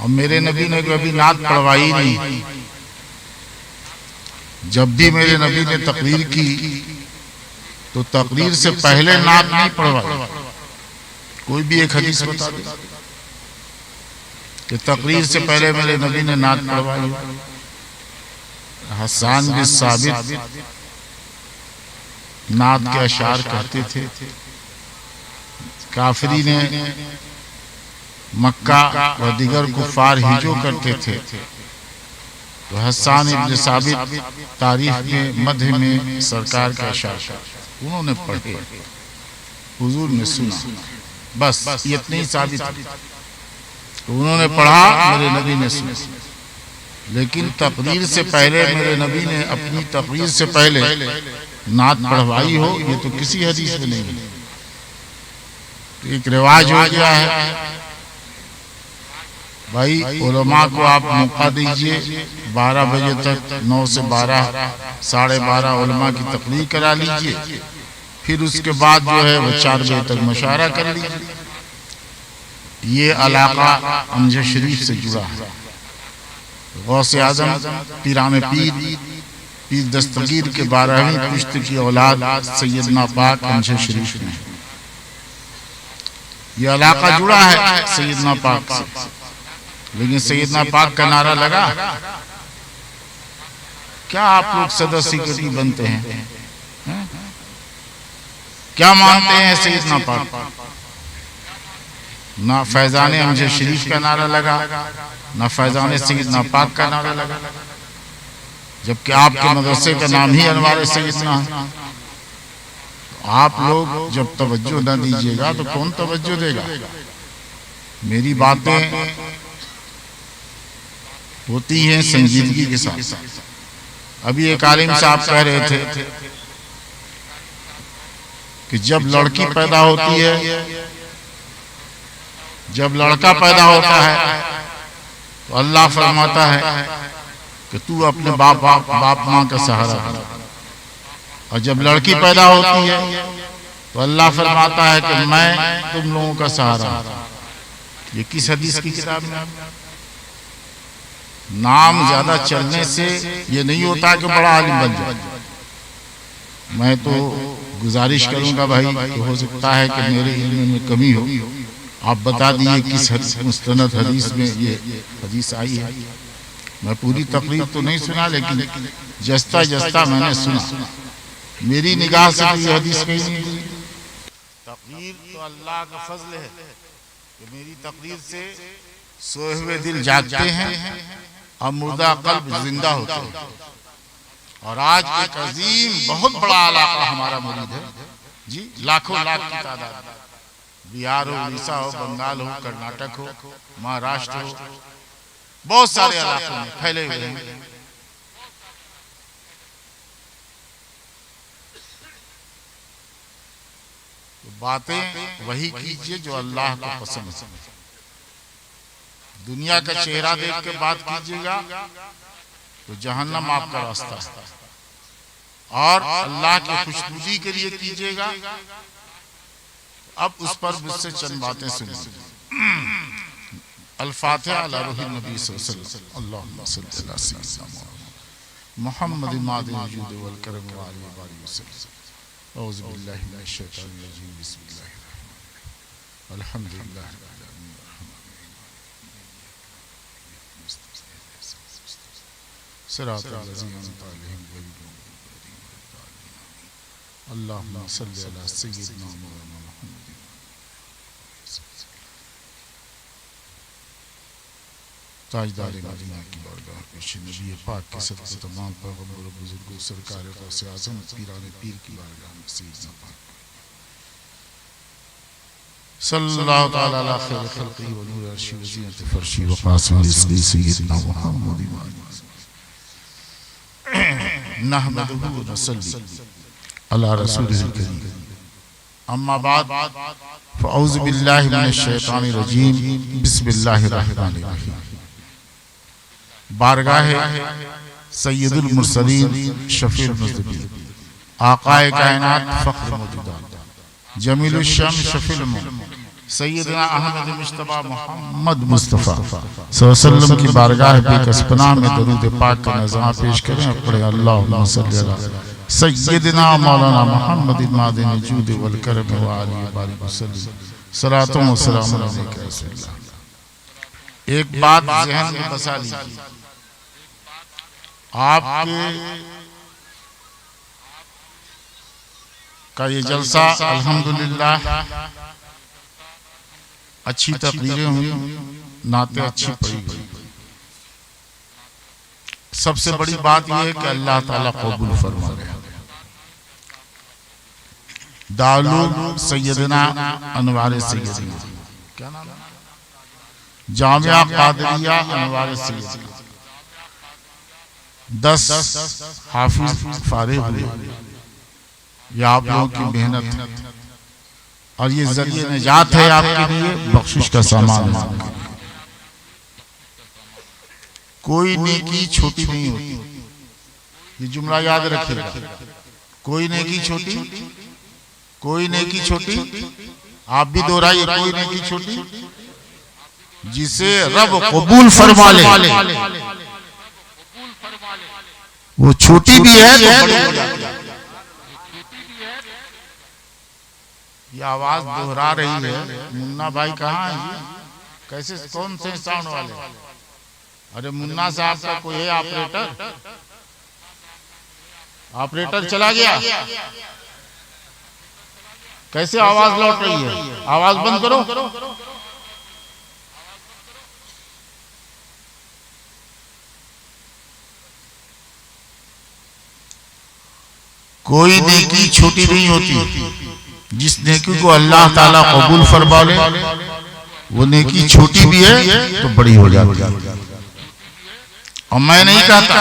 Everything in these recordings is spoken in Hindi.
और मेरे नबी ने कभी नात पढ़वाई नहीं। जब भी मेरे नबी ने तकरीर की तो तकरीर से पहले नात नहीं पढ़वाई। कोई भी एक हदीस बता दे कि तकरीर से पहले मेरे नबी ने नात पढ़वाई। हसन बिन साबित नात के अशार कहते थे। काफिरी ने मक्का व दिगर कुफार हिजो करते थे तो हसन इब्न साबित तारीफ में मध्य में सरकार के अशार उन्होंने पढ़े, हुजूर ने सुना, बस इतनी ही साबित है। तो उन्होंने पढ़ा, मेरे नबी ने सुना। लेकिन तकरीर से पहले मेरे नबी ने अपनी तकरीर से पहले नात पढ़वाई हो, ये तो किसी हदीस में नहीं है। एक रिवाज हो गया है भाई, उलमा को आप मौका दीजिए 12 बजे तक, 9 से 12, 12:30 उलमा की तकरीर करा लीजिए, फिर उसके बाद जो है वो 4 बजे तक मुशावरा कर लीजिए। ये इलाका अमजद शरीफ से जुड़ा है। गौसे आजम पीराने पीर दस्तगीर के 12वीं पुश्त की औलाद सैयदना पाक अमजद शरीफ में ये इलाका जुड़ा है सैयदना पाक से। लेकिन सैयदना पाक का नारा लगा, क्या आप लोग सदर सिक्योरिटी बनते हैं? क्या मानते हैं सैयदना पाक? ना फैजान अमजद शरीफ का नारा लगा, ना फैजान सैयदना पाक का नारा लगा, जबकि आपके मदरसे का नाम ही अनवार सैयदना है। आप लोग जब तवज्जो न दीजिएगा तो कौन तवज्जो देगा? मेरी बातें होती हैं संजीदगी के साथ। अभी एक आलिम साहब कह रहे थे कि जब लड़की पैदा होती है, जब लड़का पैदा होता है तो अल्लाह फरमाता है कि तू अपने बाप माँ का सहारा बन, और जब लड़की पैदा होती है तो अल्लाह फरमाता है कि मैं तुम लोगों का सहारा हूं। ये किस हदीस की किताब में? नाम ज्यादा चलने से ये नहीं होता कि बड़ा आलिम बन जाए। मैं तो गुजारिश करूंगा भाई कि हो सकता है कि मेरे इल्म में कमी हो, आप बता दिए किस मुस्तनद हदीस में ये हदीस आई है। मैं पूरी तकरीर तो नहीं सुना, लेकिन जस्ता जस्ता मैंने सुना। मेरी निगाह से ये हदीस कहीं नहीं। तकरीर तो अल्लाह का फजल है कि मेरी तकरीर से सोए हुए दिल जागते हैं और मुर्दा कल्ब जिंदा होते हैं। और आज एक अजीम बहुत बड़ा इलाका हमारा मुरीद है जी, लाखों लाख की तादाद, बिहार हो, उड़ीसा हो, बंगाल हो, कर्नाटक हो, महाराष्ट्र हो, बहुत सारे इलाकों में फैले हुए हैं। तो बातें वही कीजिए जो अल्लाह को पसंद है। दुनिया का चेहरा देख के बात कीजिएगा तो जहन्नम आपका रास्ता है, और अल्लाह की खुशनुदी के लिए कीजिएगा। अब उस पर मुझसे चंद बातें सुनिए। अल-फातिहा अला रूहिन नबी सल्लल्लाहु अलैहि वसल्लम। अल्लाहुम्मा सल्लि अला सय्यिदिना मुहम्मदिन मादिल वजूद वल करम व आलिहि वसल्लम। औज़ु बिल्लाहि मिनश शैतानिर रजीम। बिस्मिल्लाहिर रहमानिर रहीम। अल्हम्दुलिल्लाहि रब्बिल आलमीन। सिरातल लज़ीना अनअमता अलैहिम गैरिल मग़्दूबि अलैहिम। अल्लाहुम्मा सल्लि अला सय्यिदिना मौलाना मुहम्मद। ताजदार मदीना की बारगाह पेश नबी पाक के सदक़े तमाम पैगंबर और बुजुर्गों सरकार गौसे आज़म पीराने पीर की बारगाह में सय्यिदना पाक सल्लल्लाहु तआला अला खैर खल्क़ी व नूर अर्शी व ज़ीनत फ़र्शी व क़ासिम रिज़्क़ी सय्यिदना मुहम्मद नहमदुहु व नसल्ली अला रसूलिल करीम। अम्मा बाद फ़अऊज़ु बिल्लाहि मिनश शैतानिर रजीम। बिस्मिल्लाहिर रहमानिर रहीम। बारगाह सय्यदुल मुरसलीन शफ़ीउल मुज़निबीन आक़ाए कायनात फ़ख्र मौजूदात जमीलुश शान शफ़ीउल मुअमिनीन सैयदना अहमद मुस्तफा मोहम्मद मुस्तफा सल्लल्लाहु अलैहि वसल्लम की बारगाह बेकसपना में दरूद पाक का नज़ारा पेश करें। पढ़े अल्लाहुम्मा सल्ली अला सैयदना मौलाना मोहम्मद मादिन जूद वल करम व आलि बारिक वसल्लम सलातो व सलाम अलैका रसूलल्लाह। एक बात ज़हन में बसा लीजिए, आपके का ये जलसा अल्हम्दुलिल्लाह अच्छी तकरीरें हुई, नाते अच्छी पड़ी गई। सबसे बड़ी बात यह है कि अल्लाह ताला कबूल फरमा गया। दारुल सैयदना अनवार सैयदी, क्या नाम है, जामिया कादरिया अनवार सैयदी, 10 हाफिज फारिग हुए। ये आप लोगों की मेहनत और ये जरिए निजात है आपके लिए, बख्शिश का सामान है। कोई नेकी छोटी नहीं होती, ये जुमला याद रखिएगा। कोई नेकी छोटी, कोई नेकी छोटी, आप भी दोहराइए, कोई नेकी छोटी जिसे रब कबूल फरमा ले, वो छोटी भी है तो बड़ी हो जाती है। ये आवाज दोहरा रही है। मुन्ना भाई कहाँ है? कैसे, कौन से साउंड वाले? अरे मुन्ना साहब का कोई है ऑपरेटर? ऑपरेटर चला गया, कैसे आवाज लौट रही है? आवाज बंद करो। कोई नेकी छोटी नहीं होती, जिस नेकी को अल्लाह ताला कबूल फरमा ले वो नेकी छोटी भी है तो बड़ी हो जाती है। और मैं नहीं कहता,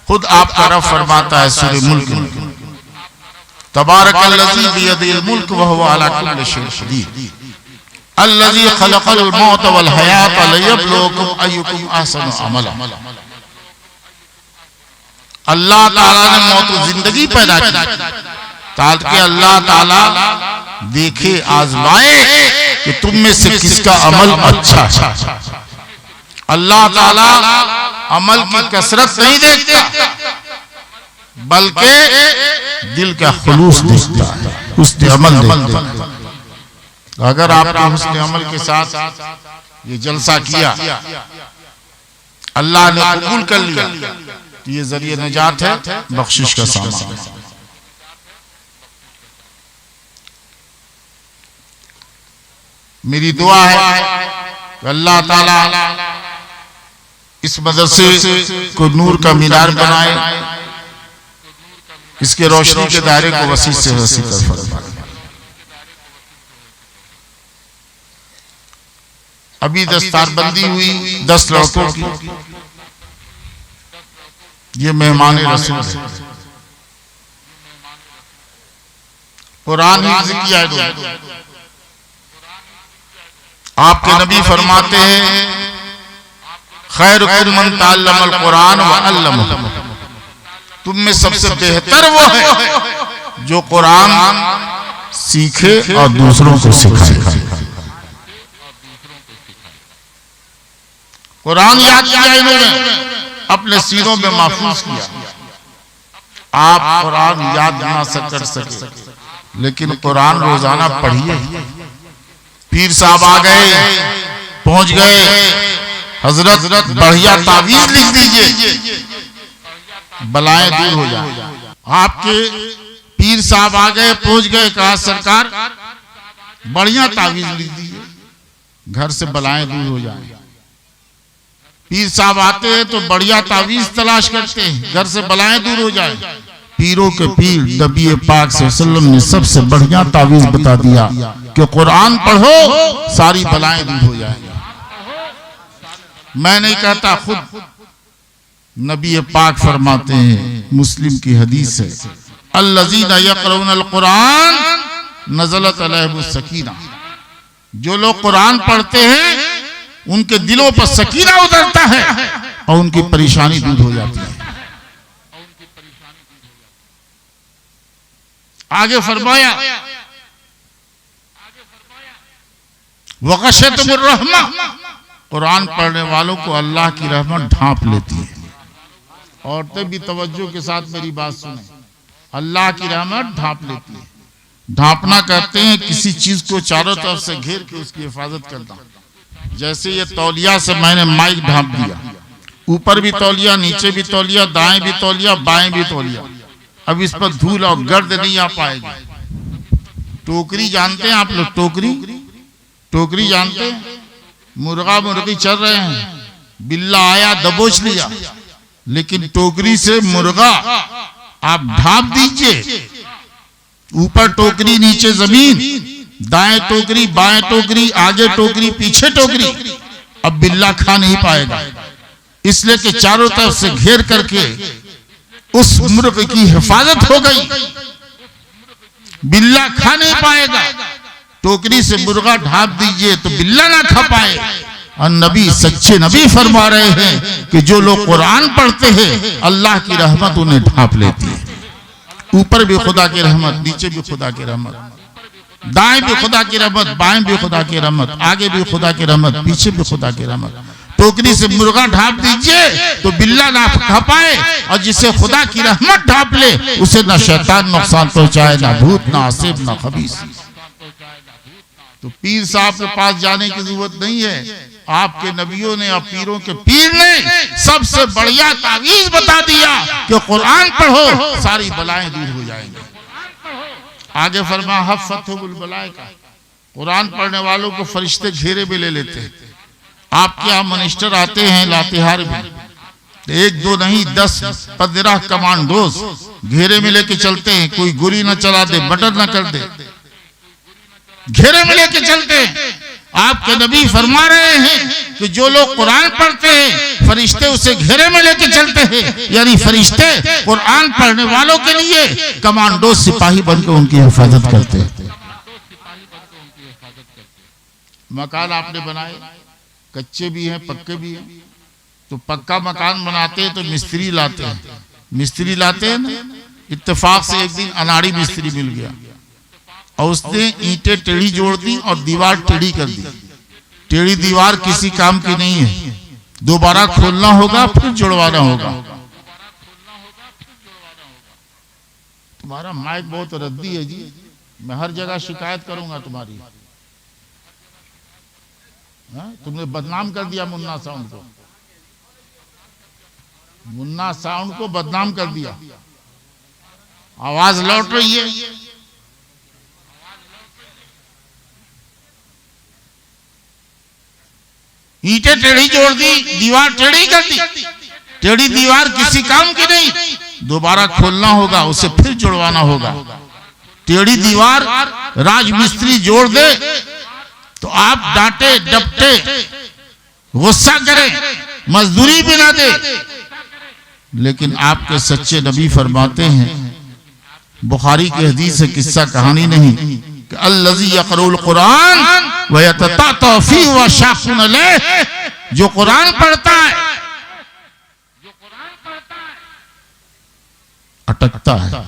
खुद आपका रब फरमाता है सूरह मुल्क में, तबारकल्लज़ी बियदिल मुल्क व हुवा अला कुल्लि शैइन क़दीर अल्लज़ी खलक़ल मौत वल हयात लियब्लुवकुम अय्युकुम अहसनु अमला। अल्लाह ताला ने मौत और जिंदगी पैदा की ताकि अल्लाह ताला देखे, आजमाए कि तुम में से किसका अमल अच्छा है। अल्लाह ताला अमल की कसरत नहीं देखता, बल्कि दिल का खुलूस देखता है, हुस्न अमल देखता है। अगर आपने हुस्न अमल के साथ ये जलसा किया, अल्लाह ने कबूल कर लिया, तो ये जरिए निजात है, बख्शिश का सामान। मेरी दुआ है कि अल्लाह ताला इस मदरसे को नूर का मीनार बनाए, इसके रोशनी के दायरे को वसी से वसी कर फरमाए। अभी दस्तारबंदी हुई 10 लड़कों की, ये मेहमान रसूल है, कुरान हिफ्ज़ किया है। आपके नबी फरमाते हैं, खैरुकुम मन तअल्लमल कुरान व अल्लमहु, तुम में सबसे बेहतर वो है जो कुरान सीखे और दूसरों को सिखाए। कुरान याद किया इन्होंने, अपने सीनों में महफूज किया। आप कुरान याद ना कर सके, लेकिन कुरान रोजाना पढ़िए। पीर साहब आ गए, पहुंच गए, हजरत बढ़िया तावीज लिख दीजिए, बलाएं दूर हो जाए। आपके पीर साहब आ गए, पहुंच गए, कहा सरकार बढ़िया तावीज लिख दीजिए, घर से बलाएं दूर हो जाए। पीर साहब आते हैं तो बढ़िया तावीज तलाश करते हैं, घर से बलाएं दूर हो जाए। पीरों के पीर नबी पाक सल्लल्लाहु अलैहि वसल्लम ने सबसे बढ़िया तावीज बता दिया कि कुरान पढ़ो, सारी बलाएं दूर हो जाएंगी। मैं नहीं कहता, खुद नबी पाक फरमाते हैं, मुस्लिम की हदीस है, अल्लज़ीना यक़रऊनल कुरान नज़लत अलैहिमुस सकीना, जो लोग कुरान पढ़ते हैं उनके दिलों पर सकीना उतरता है और उनकी परेशानी दूर हो जाती है। आगे फरमाया वग़शतहुर रहमा, कुरान पढ़ने वालों को अल्लाह की रहमत ढांप लेती है। औरतें भी तवज्जो के साथ मेरी बात सुने, अल्लाह की रहमत ढांप लेती है। ढांपना कहते हैं किसी चीज को चारों तरफ से घेर के उसकी हिफाजत करना। जैसे ये तौलिया से मैंने माइक ढांप दिया, ऊपर भी तौलिया, नीचे भी तौलिया, दाएं भी तौलिया, बाएं भी तौलिया। अब इस पर धूल और गर्द नहीं आ पाएगी। टोकरी जानते हैं आप लोग? टोकरी जानते हैं? मुर्गा मुर्गी चल रहे हैं, बिल्ला आया दबोच लिया, लेकिन टोकरी से मुर्गा आप ढांप दीजिए, ऊपर टोकरी नीचे जमीन, दाएं टोकरी बाएं टोकरी, आगे टोकरी पीछे टोकरी, अब बिल्ला खा नहीं पाएगा। इसलिए कि चारों तरफ से घेर करके उस मुर्ग की हिफाजत हो गई, बिल्ला खा नहीं पाएगा। टोकरी से मुर्गा ढांप दीजिए तो बिल्ला ना खा पाए। और नबी, सच्चे नबी फरमा रहे हैं कि जो लोग कुरान पढ़ते हैं अल्लाह की रहमत उन्हें ढांप लेती है। ऊपर भी खुदा की रहमत, नीचे भी खुदा की रहमत, दाएं भी खुदा की रहमत, बाएं भी खुदा की रहमत, आगे भी खुदा की रहमत, पीछे भी खुदा की रहमत। टोकरी से मुर्गा ढांप दीजिए तो बिल्ला ना खा पाए, और जिसे खुदा की रहमत ढांप ले उसे ना शैतान नुकसान पहुंचाए, ना भूत, ना आसिफ, ना खबीस। तो पीर साहब के पास जाने की जरूरत नहीं है। आपके नबियों ने और पीरों के पीर ने सबसे बढ़िया तावीज बता दिया कि कुरान पढ़ो, सारी बलाएं दूर हो जाएंगी। आगे फरमा हफ़्फ़तहुल मलाइका, कुरान पढ़ने वालों को फरिश्ते घेरे में ले लेते हैं। आपके यहाँ मिनिस्टर आते हैं लातेहार में, एक दो नहीं 10-15 कमांडोज घेरे में लेके चलते हैं। कोई गोली ना चला दे, मर्डर ना कर दे, घेरे में लेके चलते हैं। आपके नबी फरमा रहे हैं कि जो लोग कुरान पढ़ते हैं फरिश्ते उसे घेरे में लेके चलते हैं, यानी फरिश्ते कुरान पढ़ने वालों के लिए कमांडो सिपाही बनकर उनकी हिफाजत करते हैं। मकान आपने बनाए, कच्चे भी हैं पक्के भी हैं। तो पक्का मकान बनाते हैं तो मिस्त्री लाते हैं ना। इत्तेफाक से एक दिन अनाड़ी मिस्त्री मिल गया और उसने ईंटें टेढ़ी जोड़ दी और दीवार टेढ़ी कर दी। टेढ़ी दीवार किसी काम की नहीं है, दोबारा खोलना होगा फिर जुड़वाना होगा। तुम्हारा माइक बहुत रद्दी है जी, मैं हर जगह शिकायत करूंगा तुम्हारी। तुमने बदनाम कर दिया मुन्ना साउंड को, मुन्ना साउंड को बदनाम कर दिया। आवाज लौट रही है। ईंटें टेढ़ी जोड़ दी, दीवार टेढ़ी कर दी। टेढ़ी दीवार किसी काम की नहीं, दोबारा खोलना होगा, उसे फिर जुड़वाना होगा। टेढ़ी दीवार राजमिस्त्री जोड़ दे तो आप डांटे डपटे गुस्सा करें, मजदूरी भी ना दे। लेकिन आपके सच्चे नबी फरमाते हैं, बुखारी की हदीस से किस्सा कहानी नहीं, कि अल्लज़ी यक़रउल कुरान व यततअतअ फ़ीहि व शाक़ुन अलैहि, जो कुरान पढ़ता है अटकता है,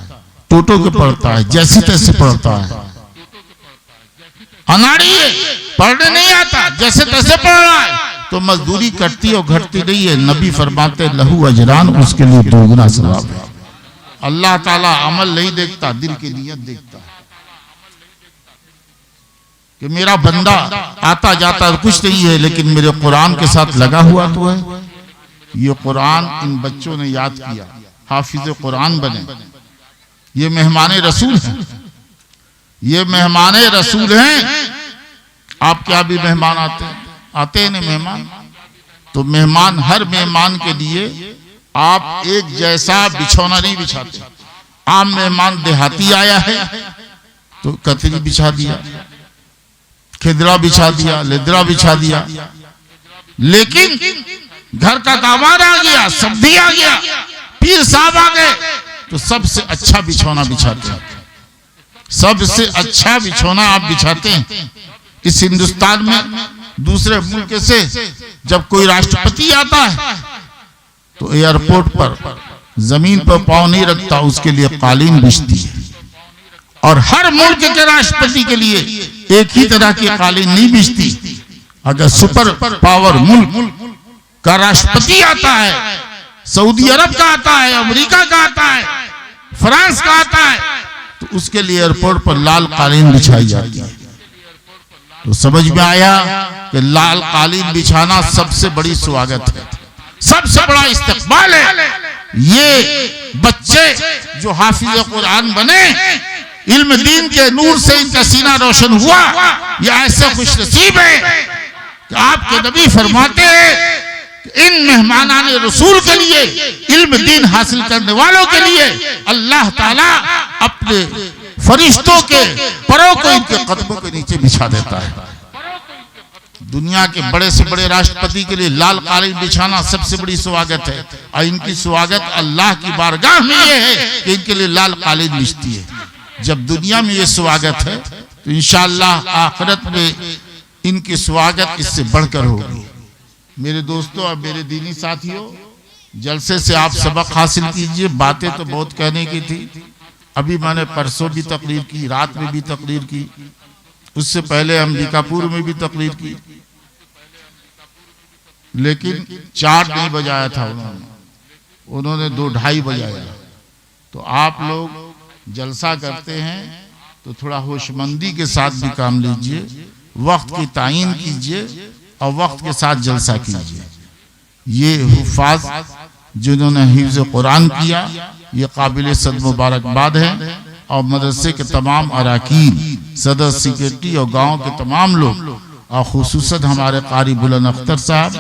टोटो के पढ़ता है, जैसे तैसे पढ़ता है, अनाड़ी है, पढ़ने नहीं आता, जैसे तैसे पढ़ रहा है, तो मजदूरी कटती और घटती नहीं है। नबी फरमाते लहू अजरान, उसके लिए दोगुना सवाब है। अल्लाह ताला अमल नहीं देखता, दिल की नियत देखता है। कि मेरा बंदा आता जाता कुछ नहीं है, लेकिन मेरे कुरान के साथ लगा हुआ तो है। ये कुरान इन बच्चों ने याद किया, हाफिज कुरान बने। ये मेहमाने रसूल हैं, ये मेहमाने रसूल हैं। आप क्या भी मेहमान आते हैं ना मेहमान, तो मेहमान, हर मेहमान के लिए आप एक जैसा बिछौना नहीं बिछाते। आम मेहमान देहाती आया है तो कतरी बिछा दिया, खिदरा बिछा दिया, लेदरा बिछा दिया। लेकिन घर का दामाद आ गया, सब्जी आ गया, पीर साहब आ गए, तो सबसे अच्छा बिछौना बिछाते हैं। सबसे अच्छा बिछौना आप बिछाते हैं। इस हिंदुस्तान में दूसरे मुल्क से जब कोई राष्ट्रपति आता है तो एयरपोर्ट पर जमीन पर पांव नहीं रखता, उसके लिए कालीन बिछती है। और हर मुल्क के राष्ट्रपति के लिए एक ही तरह की कालीन नहीं बिछती। अगर सुपर पावर मुल्क का राष्ट्रपति आता है, सऊदी अरब का आता है, अमेरिका का आता है, फ्रांस का आता है, तो उसके लिए एयरपोर्ट पर लाल कालीन बिछाई जाती है। तो समझ में आया कि लाल कालीन बिछाना सबसे बड़ी स्वागत है, सबसे बड़ा इस्तकबाल है। ये बच्चे जो हाफिज कुरान बने, इल्म दीन के नूर से इनका सीना रोशन हुआ, ये ऐसे खुशनसीब है कि आपके नबी फरमाते हैं कि इन मेहमानाने रसूल के लिए, इल्म दीन हासिल करने वालों के लिए अल्लाह ताला अपने फरिश्तों के परों को इनके कदमों के नीचे बिछा देता है। दुनिया के बड़े से बड़े राष्ट्रपति के लिए लाल कालीन बिछाना सबसे बड़ी स्वागत है, और इनकी स्वागत अल्लाह की बारगाह में ये है कि इनके लिए लाल कालीन बिछती है। जब दुनिया में ये स्वागत है तो इंशाअल्लाह आखिरत में इनकी स्वागत इससे बढ़कर होगी। मेरे दोस्तों और मेरे दीनी साथियों, जलसे से आप सबक हासिल कीजिए। बातें तो बहुत कहने की थी, अभी मैंने परसों भी तकरीर की, रात में भी तकरीर की, उससे पहले अंबिकापुर में भी तकरीर की, लेकिन 4 नहीं बजाया था उन्होंने 2-2:30 बजाया। तो आप लोग जलसा करते हैं तो थोड़ा होशमंदी के साथ भी काम लीजिए, वक्त की तायीन कीजिए और वक्त के साथ जलसा कीजिए। ये हुफ़ाज़ जिन्होंने हिफ्ज़ कुरान किया, ये काबिल सद मुबारकबाद है, और मदरसे के तमाम अराकीन, सदर सेक्रेटरी और गांव के तमाम लोग, और खुसूसन हमारे कारी बुलंद अख्तर साहब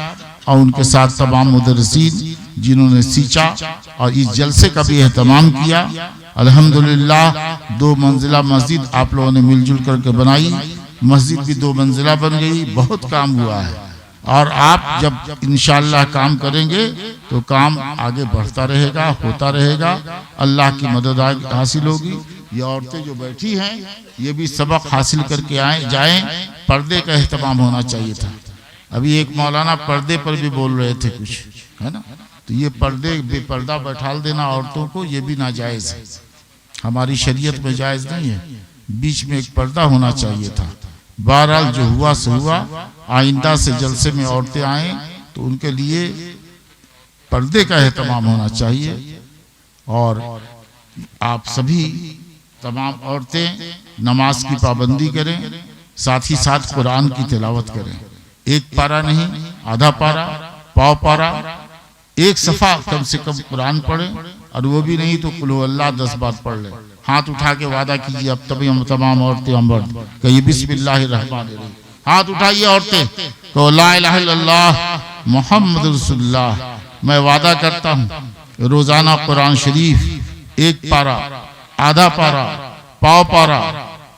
और उनके साथ तमाम मुदर्रिसीन जिन्होंने सींचा और इस जलसे का भी एहतमाम किया। अल्हम्दुलिल्लाह 2 मंजिला मस्जिद आप लोगों ने मिलजुल करके बनाई, मस्जिद भी 2 मंजिला बन गई, बहुत काम हुआ है। और आप जब इंशाअल्लाह काम करेंगे तो काम आगे बढ़ता रहेगा, होता रहेगा, अल्लाह की मदद हासिल होगी। ये औरतें जो बैठी हैं ये भी सबक हासिल करके जाएं। पर्दे का एहतमाम होना चाहिए था। अभी एक मौलाना पर्दे पर भी बोल रहे थे कुछ, है ना, तो ये पर्दे बेपर्दा बैठाल देना औरतों को, ये भी नाजायज है, हमारी शरीयत में जायज नहीं है। बीच में एक पर्दा होना चाहिए था। बहरहाल जो हुआ सो हुआ, आइंदा से जलसे में औरतें आए तो उनके लिए पर्दे का एहतमाम होना चाहिए। और आप सभी तमाम औरतें नमाज की पाबंदी करें, साथ ही साथ कुरान की तिलावत करें। 1 पारा नहीं, आधा पारा, पाव पारा, 1 सफ़ा कम से कम कुरान पढ़ें, और वो भी नहीं तो कुल अल्लाह 10 बार पढ़ लें। हाथ उठा के वादा कीजिए, अब तभी हम तमाम औरतें हम कहिए बिस्मिल्लाहिर्रहमानिर्रहीम, हाथ उठाइए औरतें, तो ला इलाहा इल्लल्लाह मुहम्मद रसूलुल्लाह। मैं वादा करता हूँ रोजाना कुरान शरीफ 1 पारा, आधा पारा, पाव पारा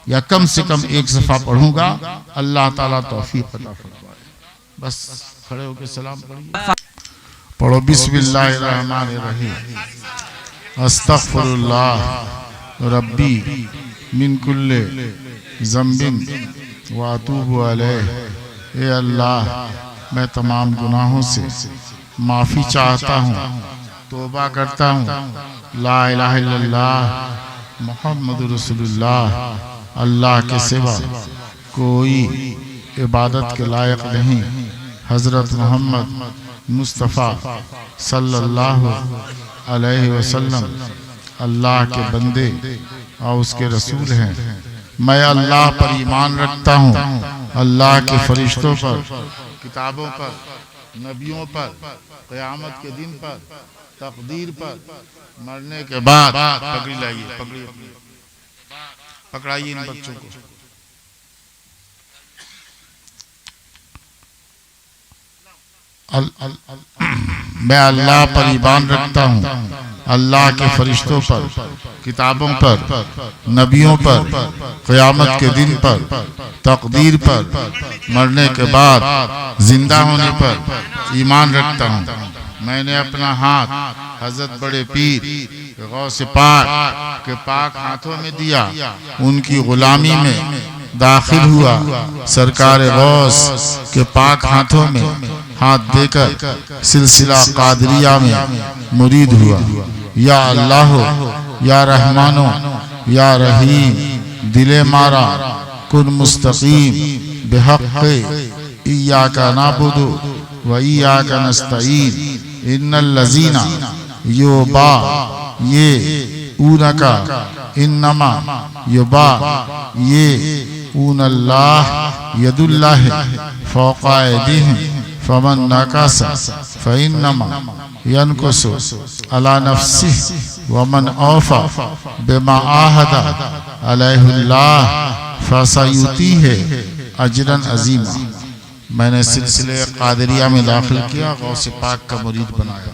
या कम से कम 1 सफ़ा पढ़ूंगा। अल्लाह ताला तौफीक अता फरमाए। बस खड़े होकर सलाम पढ़िए, पढ़ो बिस्मिल्लाहिर्रहमानिर्रहीम, अस्तगफिरुल्लाह रब्बी मिन कुल्ले ज़म्बिन व अतूबु अलैह। ए अल्लाह, मैं तमाम गुनाहों से माफ़ी चाहता हूँ, तौबा करता हूँ। ला इलाहा इल्लल्लाह मुहम्मद रसूलुल्लाह, अल्लाह के सिवा कोई इबादत के लायक नहीं। हज़रत मोहम्मद मुस्तफ़ा सल्लल्लाहु अलैहि वसल्लम अल्लाह के बंदे और उसके रसूल हैं। मैं अल्लाह पर ईमान रखता हूँ, अल्लाह के फरिश्तों पर, किताबों पर, नबियों पर, क़यामत के दिन पर, तकदीर पर, मरने के बाद। पकड़ी लाइए, पकड़ाइए इन बच्चों को। मैं अल्लाह पर ईमान रखता हूँ, अल्लाह के फरिश्तों पर, किताबों पर, नबियों पर, क़यामत के दिन पर, तकदीर पर, मरने के बाद जिंदा होने पर ईमान रखता हूँ। मैंने अपना हाथ हजरत बड़े पीर गौसे पाक के पाक हाथों में दिया, उनकी गुलामी में दाखिल हुआ। सरकार गौस के पाक हाथों में हाथ देकर सिलसिला कादरिया में मुरीद हुआ। या अल्लाह, या रहमानो, या रहीम, दिले मारा कुन मुस्तकीम बिहक़्क़ि इय्याका नअबुदु व इय्याका नस्तईन इन्नल लज़ीना युबा ये ऊनका इन्नमा युबा ये ऊनल्लाह यदुल्लाह फ़ौक़ा अयदीहिम फमन नक़सा फ़इन्नमा यनकुसु अला नफ़्सिही वमन औफ़ा बिमा आहदा अलैहिल्लाह फसयुतीहि अजरन अज़ीमा। मैंने सिलसिले क़ादिरिया में दाखिल किया, गौसे पाक का मुरीद बनाया।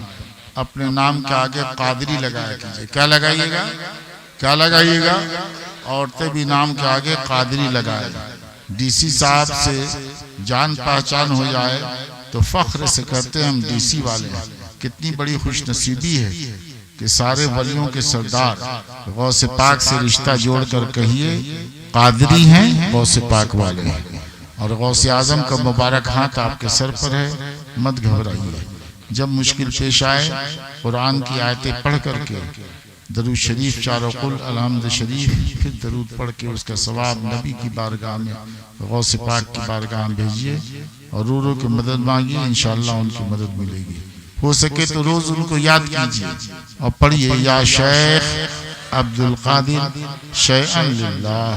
अपने नाम के आगे क़ादिरी लगाया कीजिए। क्या लगाइएगा? क्या लगाइएगा? औरतें भी नाम के आगे क़ादिरी लगाएगा। डीसी साहब से जान पहचान हो जाए तो फख्र से कहते हैं हम डीसी वाले हैं। कितनी बड़ी खुशनसीबी है कि सारे वलियों के सरदार गौसे पाक से रिश्ता जोड़कर कहिए क़ादिरी हैं, गौसे पाक वाले हैं। और गौसे आज़म का मुबारक हाथ आपके सर पर है, मत घबराइए। जब मुश्किल पेश आए कुरान की आयतें पढ़ करके दरूद शरीफ चारों कुल अलहम्द शरीफ फिर दरूद पढ़ के उसका सवाब नबी की बारगाह में गौसे पाक की बारगाह में भेजिए और रो रो के मदद मांगिए, इंशाअल्लाह उनकी मदद मिलेगी। हो सके तो रोज उनको याद कीजिए और पढ़िए या शेख अब्दुल कादिर शैअन लिल्लाह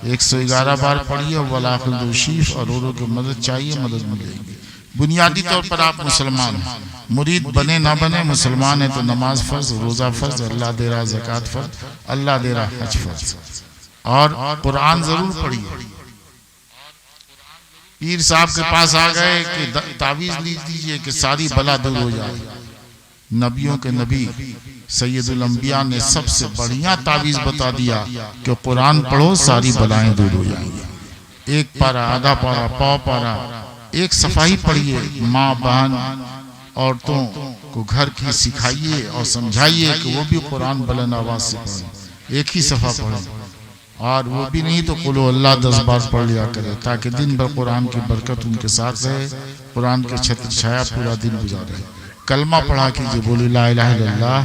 111 बार पढ़िए। वलाखिल दोशीफ और रो रो के मदद चाहिए, मदद मिलेगी। बुनियादी तौर पर आप मुसलमान हैं, मुरीद बने ना बने मुसलमान है तो नमाज फर्ज, रोज़ा फर्ज, अल्लाह दे रहा ज़कात फर्ज, अल्लाह दे रहा हज फर्ज। और कुरान ज़रूर पढ़िए। पीर साहब के पास आ गए कि तावीज़ ली दीजिए कि सारी बला दूर हो जाए। नबियों के नबी सैयदुल अंबिया ने सबसे बढ़िया तावीज़ बता दिया कि कुरान पढ़ो सारी बलाएं दूर हो जाएंगी। एक पारा, आधा पारा, पाव पारा, एक सफाई पढ़िए। माँ बहन औरतों को घर की सिखाइए और समझाइए कि वो भी कुरान बुलंद आवाज से पढ़ें, एक ही सफ़ा पढ़ें। और वो भी नहीं तो कुल अल्लाह 10 बार पढ़ लिया करे ताकि दिन भर कुरान की बरकत उनके साथ रहे, कुरान के छत्र छाया पूरा दिन गुजारे। कलमा पढ़ा कीजिए, बोले ला इलाहा इल्लल्लाह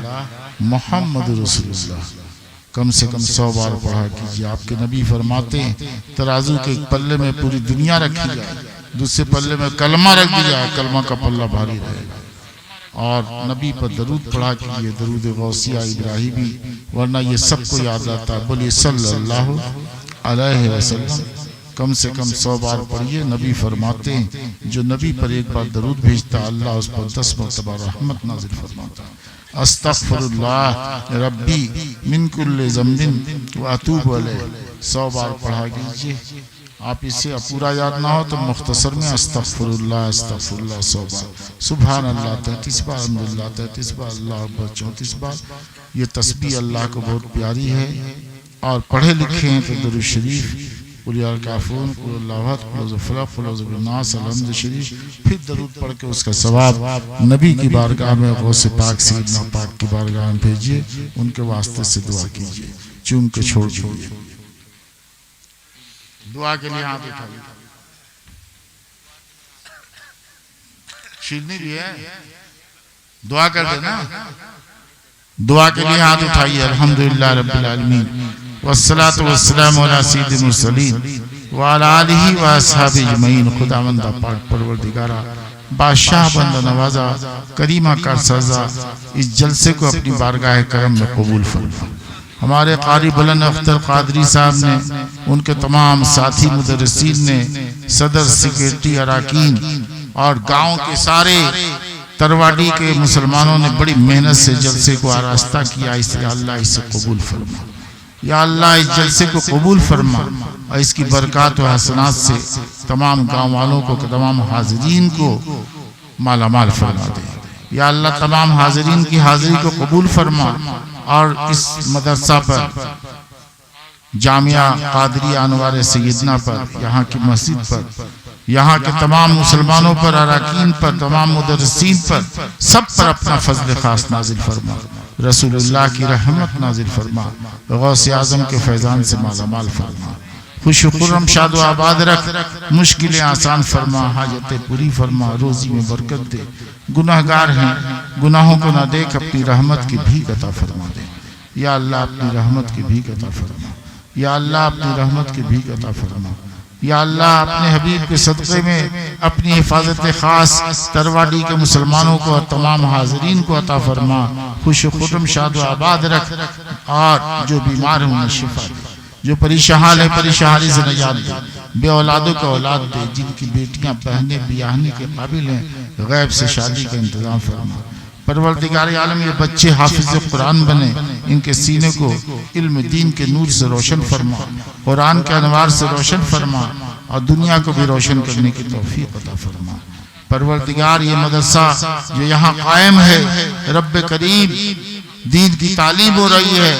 मुहम्मदुर रसूलुल्लाह, कम से कम 100 बार पढ़ा कीजिए। आपके नबी फरमाते हैं तराजू के एक पल्ले में पूरी दुनिया रखी जाए, दूसरे पल्ले में कलमा रख दिया जाए, कलमा का पल्ला भारी रहेगा। और नबी पर दरूद पढ़ा कीजिए, दरूद गौसिया इब्राहिमी, वरना ये सबको याद आता है। बोलिए सल्लल्लाहु अलैहि वसल्लम, कम से कम 100 बार पढ़िए। नबी फरमाते हैं जो नबी पर एक बार दरूद भेजता अल्लाह उस पर 10 मरतबा रहमत नाजिल फरमाता है। अस्तगफिरुल्लाह रब्बी मिन कुल्लि ज़म्बिन व अतूबु अलैह 100 बार पढ़ा कीजिए। आप इसे पूरा याद ना हो तो मुख्तसर में अस्तगफिरुल्लाह अस्तगफिरुल्लाह 100 बार, सुभान अल्लाह 33 बार, अल्हम्दुलिल्लाह 33 बार, अल्लाह अकबर 34 बार। ये तस्बीह अल्लाह को बहुत प्यारी है। और पढ़े लिखे हैं तो दुरूद शरीफ, कुल या काफून, कुल अल्लाहत, कुल फलक, कुल नास, अलहम्द शरीफ, फिर दरूद पढ़ के उसका सवाब नबी की बारगाह में गौसे पाक सैयदना पाक की बारगाह में भेजिए। उनके वास्ते से दुआ कीजिए, चूम के छोड़ दीजिए। दुआ के लिए हाथ उठाइए, छीलनी भी है, दुआ कर देना। दुआ के लिए हाथ उठाइए। अल्हम्दुलिल्लाह रब्बिल आलमीन वस्सलातु वस्सलामु अला सय्यिदिल मुरसलीन व अला आलिहि व अस्हाबिहि अजमईन। खुदावंद पाक परवरदिगारा बादशाह बंदा नवाजा करीमा का सजा इस जलसे को अपनी बारगाह करम में कबूल फरमा। हमारे कारी बुलंद अख्तर कादरी साहब ने, उनके तमाम साथी मुदर्रिसीन ने, सदर सेक्रेटरी अराकीन और गांव के सारे तरवाड़ी के मुसलमानों ने बड़ी मेहनत से जलसे को आरास्ता किया। इसे अल्लाह इसे कबूल फरमा। या अल्लाह इस जलसे को कबूल फरमा और इसकी बरकत व हसनात से तमाम गाँव वालों को, तमाम हाजिरीन को माला माल फरमा दे। या अल्लाह तमाम हाजिरीन की हाजिरी को कबूल फरमा और इस मदरसा पर, जामिया कादरिया अनवार सैयदना पर, यहाँ की मस्जिद पर, यहाँ के तमाम मुसलमानों पर, अराकीन पर, तमाम मुदर्रिसीन पर, सब पर अपना फजल खास नाजिल फरमा। रसूलुल्लाह की रहमत नाजिल फरमा। गौसे आज़म के फैज़ान से माला माल फरमा। खुश खुर्रम शाद व आबाद रख, मुश्किलें आसान फरमा, हाजतें पूरी फरमा, रोज़ी में बरकत दे। गुनाहगार हैं, गुनाहों को ना देख, अपनी रहमत की भीख अता फरमा दे। या अल्लाह अपनी रहमत की भीख अता फरमा। या अल्लाह अपनी रहमत की भीख अता फरमा। या अल्लाह अपने हबीब के सदक़े में अपनी हिफाजत खास तरवाडी के मुसलमानों को और तमाम हाज़रीन को अता फरमा। खुश खुर्रम शाद व आबाद रख और जो बीमार हैं उन्हें शिफा दे, जो परेशान है परेशानी से निजात दे, बे औलादों को औलाद दे, जिनकी बेटियां बहनें ब्याहने के काबिल हैं गैब से शादी का इंतजाम फरमा। परवरदिगार आलम ये बच्चे हाफिज़ कुरान बने, इनके सीने को इल्म दीन के नूर से रोशन फरमा, कुरान के अनवार से रोशन फरमा और दुनिया को भी रोशन करने की तौफीक अता फरमा। परवरदिगार ये मदरसा जो यहाँ कायम है, रब्बे करीम दीन की तालीम हो रही है,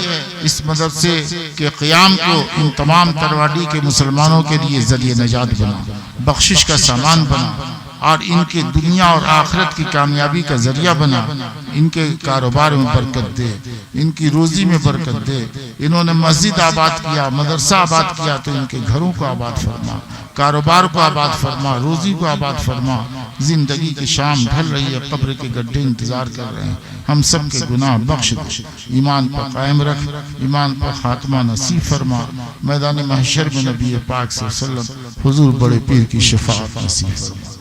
इस मदरसे के क़याम को इन तमाम तरवाडी के मुसलमानों के लिए ज़रिए नजात बना, बख्शिश का सामान बना और इनके दुनिया और आखिरत की कामयाबी का जरिया बना। इनके कारोबार में बरकत दे, इनकी रोजी में बरकत दे। इन्होंने मस्जिद आबाद किया, मदरसा आबाद किया, तो इनके घरों को आबाद फरमा, कारोबार को आबाद फरमा, रोजी को आबाद फरमा। जिंदगी की शाम ढल रही है, कब्र के गड्ढे इंतजार कर रहे हैं। हम सब के गुनाह बख्श दे, ईमान पर कायम रख, ईमान पर खात्मा नसीब फरमा। मैदान महशर में नबी पाक सल्लल्लाहु अलैहि वसल्लम हुजूर बड़े पीर की शफाअत नसीब फरमा।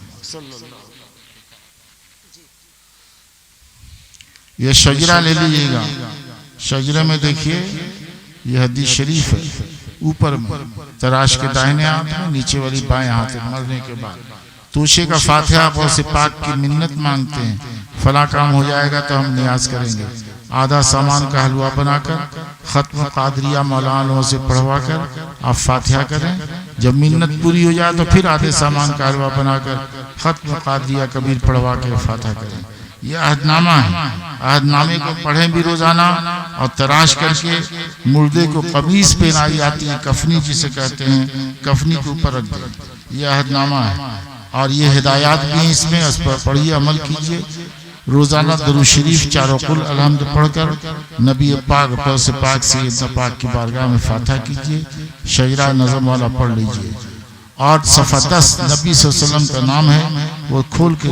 ये शजरा ले लीजिएगा, शजरे में देखिए ये हदीस शरीफ है, ऊपर में तराश के दाहिने हाथ में, नीचे वाली बाएं हाथ में मरने के बाद तोशे का फातिहा गौसे पाक की मिन्नत मांगते हैं, फला काम हो जाएगा तो हम नियाज करेंगे। आधा सामान का हलवा बनाकर खत्म कादरिया मौलानों से पढ़वा कर आप फातिहा करें। जब मिन्नत पूरी हो जाए तो फिर आधे सामान का हलवा बनाकर खत्म कादरिया कबीर पढ़वा कर फातिहा करें। यह अहदनामा है, अहदनामे को पढ़ें भी रोजाना और तराश करके मुर्दे को कमीज पहनाई जाती है, कफनी जिसे कहते हैं, कफनी के ऊपर रख दें। यह अहदनामा है और ये हिदायत भी हैं इसमें, इस पर पढ़िए, अमल कीजिए। रोजाना दरूद शरीफ चारों कुल अलहम्द पढ़कर नबी पाक से पाक सैयदना पाक की बारगाह में फातिहा कीजिए। शजरा नज़म वाला पढ़ लीजिए और सफ़ा 10 नबी सल्लल्लाहु अलैहि वसल्लम का नाम है, वो खोल के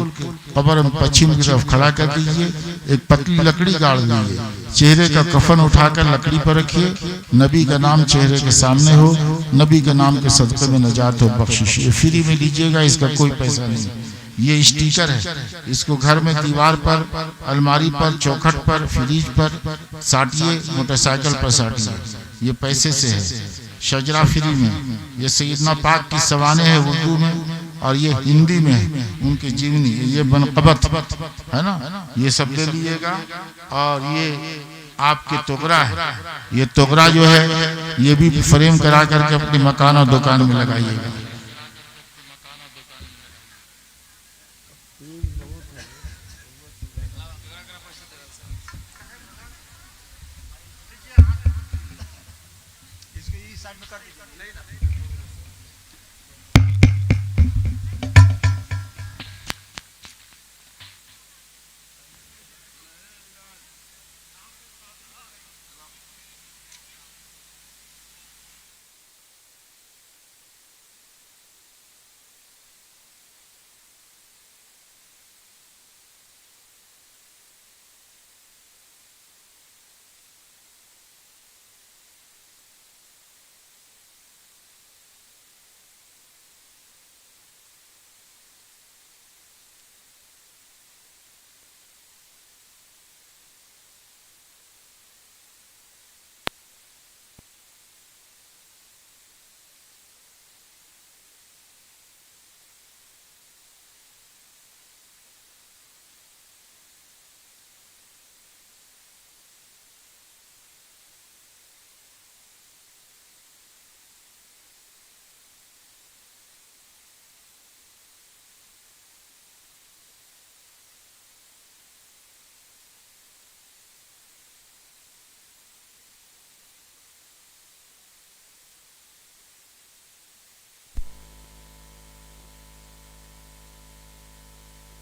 कब्र में पश्चिम की तरफ खड़ा कर दीजिए। एक पतली लकड़ी गाड़ दीजिए, चेहरे का कफन उठाकर लकड़ी पर रखिए। नबी का नाम चेहरे के सामने हो, नबी के नाम के सदक़े में नजात हो, बख्शिश। ये फ्री में लीजिएगा, इसका कोई पैसा नहीं। ये स्टिकर है, इसको घर में दीवार पर, अलमारी पर, चौखट पर, फ्रिज पर साटिए, मोटरसाइकिल पर साटिए। ये पैसे से है, शजरा फ्री में। ये सैयदना पाक की सवाने है उर्दू में और ये हिंदी में है, उनकी जीवनी। ये बनकबत है ना, ये सब ले लीजिएगा। और ये आपके तोगरा है, ये तोगरा जो है ये भी फ्रेम करा करके अपने मकान और दुकान में लगाइएगा। इसके साइड में कर